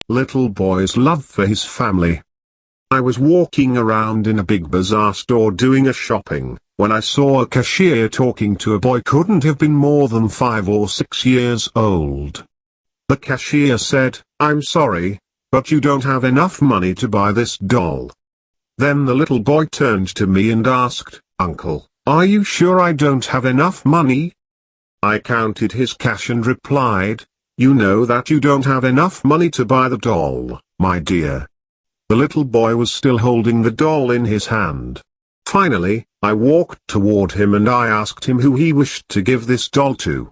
Little boy's love for his family. I was walking around in a big bazaar store doing a shopping, when I saw a cashier talking to a boy couldn't have been more than 5 or 6 years old. The cashier said, "I'm sorry, but you don't have enough money to buy this doll." Then the little boy turned to me and asked, "Uncle, are you sure I don't have enough money?" I counted his cash and replied, "You know that you don't have enough money to buy the doll, my dear." The little boy was still holding the doll in his hand. Finally, I walked toward him and I asked him who he wished to give this doll to.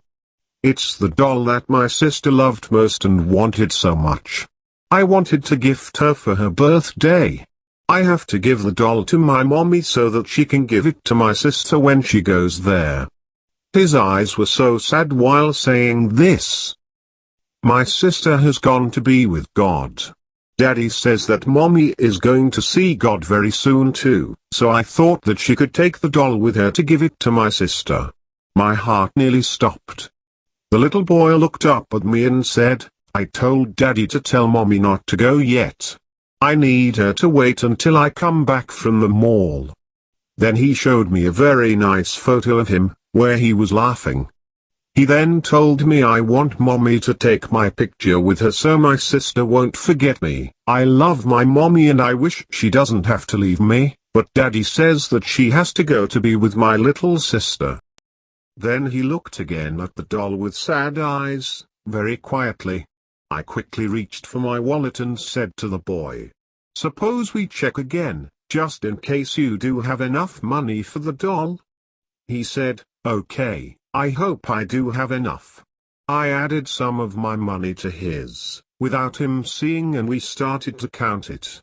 "It's the doll that my sister loved most and wanted so much. I wanted to gift her for her birthday. I have to give the doll to my mommy so that she can give it to my sister when she goes there." His eyes were so sad while saying this. "My sister has gone to be with God. Daddy says that mommy is going to see God very soon too, so I thought that she could take the doll with her to give it to my sister." My heart nearly stopped. The little boy looked up at me and said, "I told Daddy to tell mommy not to go yet. I need her to wait until I come back from the mall." Then he showed me a very nice photo of him, where he was laughing. He then told me I want mommy to take my picture with her so my sister won't forget me. I love my mommy and I wish she doesn't have to leave me, but Daddy says that she has to go to be with my little sister. Then he looked again at the doll with sad eyes, very quietly. I quickly reached for my wallet and said to the boy, "Suppose we check again, just in case you do have enough money for the doll?" He said, "Okay, I hope I do have enough." I added some of my money to his, without him seeing, and we started to count it.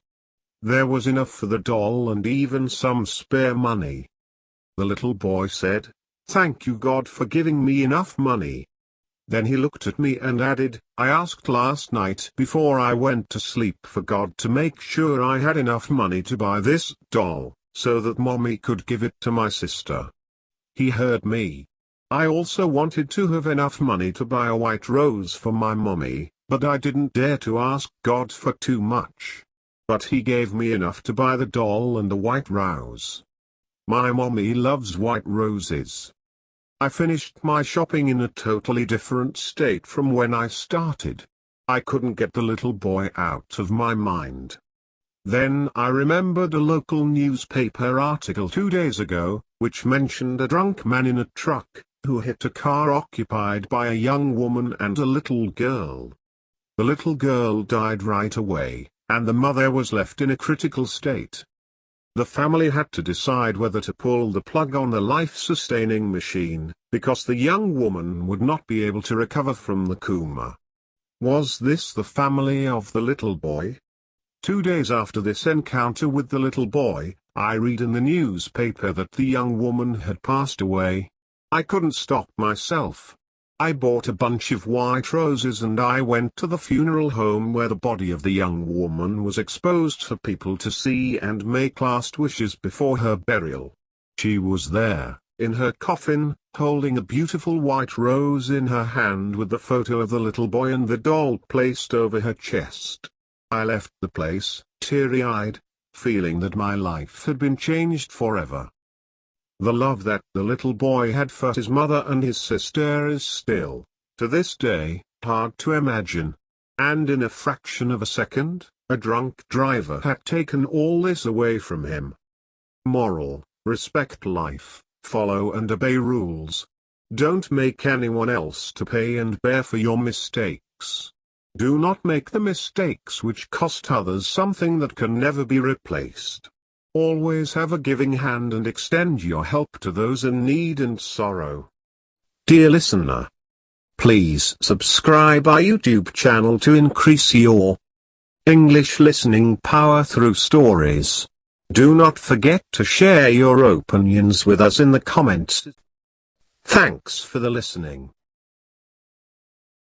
There was enough for the doll and even some spare money. The little boy said, "Thank you God for giving me enough money." Then he looked at me and added, "I asked last night before I went to sleep for God to make sure I had enough money to buy this doll, so that mommy could give it to my sister." He heard me. I also wanted to have enough money to buy a white rose for my mommy, but I didn't dare to ask God for too much. But he gave me enough to buy the doll and a white rose. My mommy loves white roses. I finished my shopping in a totally different state from when I started. I couldn't get the little boy out of my mind. Then I remembered a local newspaper article 2 days ago, which mentioned a drunk man in a truck, who hit a car occupied by a young woman and a little girl. The little girl died right away, and the mother was left in a critical state. The family had to decide whether to pull the plug on the life-sustaining machine, because the young woman would not be able to recover from the coma. Was this the family of the little boy? 2 days after this encounter with the little boy, I read in the newspaper that the young woman had passed away. I couldn't stop myself. I bought a bunch of white roses and I went to the funeral home where the body of the young woman was exposed for people to see and make last wishes before her burial. She was there, in her coffin, holding a beautiful white rose in her hand with the photo of the little boy and the doll placed over her chest. I left the place, teary-eyed, feeling that my life had been changed forever. The love that the little boy had for his mother and his sister is still, to this day, hard to imagine. And in a fraction of a second, a drunk driver had taken all this away from him. Moral: respect life, follow and obey rules. Don't make anyone else to pay and bear for your mistakes. Do not make the mistakes which cost others something that can never be replaced. Always have a giving hand and extend your help to those in need and sorrow. Dear listener, please subscribe our YouTube channel to increase your English listening power through stories. Do not forget to share your opinions with us in the comments. Thanks for the listening.